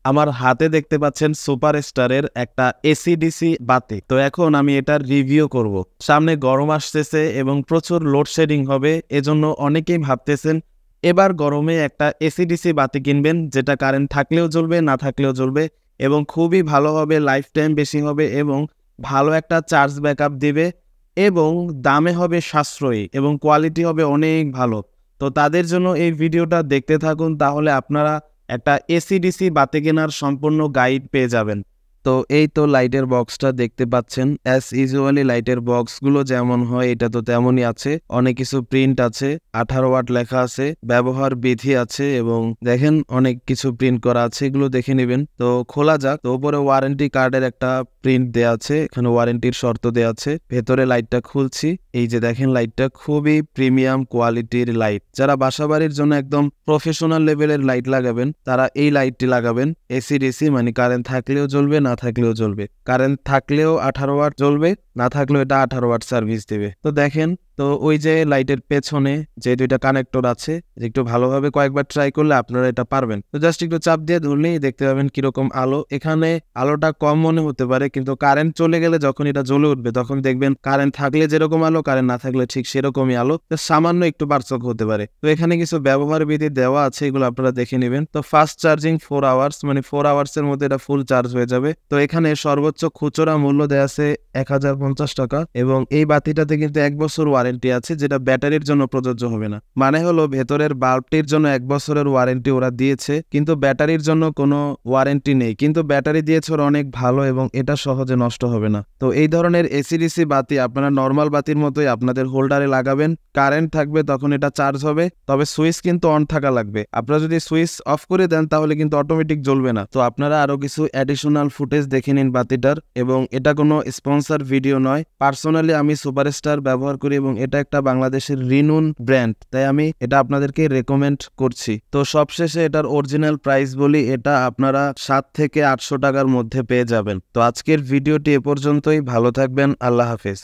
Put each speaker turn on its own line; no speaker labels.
আমার হাতে দেখতে পাচ্ছেন সুপারস্টারের একটা এসি-ডিসি বাতি। তো এখন আমি এটার রিভিউ করব। সামনে গরম আসতেছে এবং প্রচুর লোডশেডিং হবে, এজন্য অনেকেই ভাবতেছেন এবার গরমে একটা এসি-ডিসি বাতি কিনবেন, যেটা কারেন্ট থাকলেও জ্বলবে, না থাকলেও জ্বলবে এবং খুবই ভালো হবে, লাইফ টাইম বেশি হবে এবং ভালো একটা চার্জ ব্যাকআপ দিবে এবং দামে হবে সাশ্রয়ী এবং কোয়ালিটি হবে অনেক ভালো। তো তাদের জন্য এই ভিডিওটা দেখতে থাকুন, তাহলে আপনারা একটা এসি-ডিসি বাতি কেনার সম্পূর্ণ গাইড পেয়ে যাবেন। তো এই তো লাইটের বক্সটা দেখতে পাচ্ছেন। অ্যাজ ইউজুয়ালি লাইটের বক্সগুলো যেমন হয় এটা তো তেমনই আছে। অনেক কিছু প্রিন্ট আছে, 18 ওয়াট লেখা আছে, ব্যবহার বিধি আছে এবং দেখেন অনেক কিছু প্রিন্ট করা আছে, এগুলো দেখে নেবেন। তো খোলা যাক। তো উপরে ওয়ারেন্টি কার্ডের একটা প্রিন্ট দেয়া আছে, এখানে ওয়ারেন্টির শর্ত দেয়া আছে। ভেতরে লাইটটা খুলছি, এই যে দেখেন লাইটটা খুবই প্রিমিয়াম কোয়ালিটির লাইট। যারা বাসাবাড়ির জন্য একদম প্রফেশনাল লেভেলের লাইট লাগাবেন তারা এই লাইটটি লাগাবেন। এসি-ডিসি মানে কারেন্ট থাকলেও জ্বলবে, না থাকলেও জ্বলবে। কারেন্ট থাকলেও 18 ওয়াট জ্বলবে, না থাকলেও এটা 18 ওয়াট সার্ভিস দেবে। তো দেখেন, তো ওই যে লাইটের পেছনে যে দুইটা কানেক্টর আছে, একটু ভালোভাবে কয়েকবার ট্রাই করলে আপনারা এটা পারবেন। তো জাস্ট একটু চাপ দিয়ে ধরলেই দেখতে পাবেন কিরকম আলো। এখানে আলোটা কম মনে হতে পারে, কিন্তু কারেন্ট চলে গেলে যখন এটা জ্বলে উঠবে তখন দেখবেন কারেন্ট থাকলে যেরকম আলো, কারেন্ট না থাকলে ঠিক সেরকমই আলো, সামান্য একটু পার্থক্য হতে পারে। তো এখানে কিছু ব্যবহার বিধি দেওয়া আছে, এগুলো আপনারা দেখে নেবেন। তো ফাস্ট চার্জিং 4 আওয়ার্স, মানে 4 আওয়ার্স এর মধ্যে এটা ফুল চার্জ হয়ে যাবে। তো এখানে সর্বোচ্চ খুচরা মূল্য দেওয়া আছে 1050 টাকা এবং এই বাতিটাতে কিন্তু 1 বছর ওয়ারেন্টি আছে, যেটা ব্যাটারির জন্য প্রযোজ্য হবে না। মানে হলো ভেতরের বাল্বটির জন্য 1 বছরের ওয়ারেন্টি ওরা দিয়েছে, কিন্তু ব্যাটারির জন্য কোনো ওয়ারেন্টি নেই। কিন্তু ব্যাটারি দিয়েছে ওরা অনেক ভালো এবং এটা সহজে নষ্ট হবে না। তো এই ধরনের এসি-ডিসি বাতি আপনারা নর্মাল বাতির মতোই আপনাদের হোল্ডারে লাগাবেন। কারেন্ট থাকবে তখন এটা চার্জ হবে, তবে সুইচ কিন্তু অন থাকা লাগবে। আপনারা যদি সুইচ অফ করে দেন তাহলে কিন্তু অটোমেটিক জ্বলবে না। তো আপনারা আরো কিছু অ্যাডিশনাল ফুটেজ দেখে নিন বাতিটার, এবং এটা কোনো স্পন্সর ভিডিও নয়। পার্সোনালি আমি সুপারস্টার ব্যবহার করি এবং এটা একটা বাংলাদেশের রিনুন ব্র্যান্ড, তাই আমি এটা আপনাদেরকে রেকমেন্ড করছি। তো সবশেষে এটার অরিজিনাল প্রাইস বলি, এটা আপনারা 7 থেকে 800 টাকার মধ্যে পেয়ে যাবেন। তো আজকের ভিডিওটি এ পর্যন্তই, ভালো থাকবেন, আল্লাহ হাফেজ।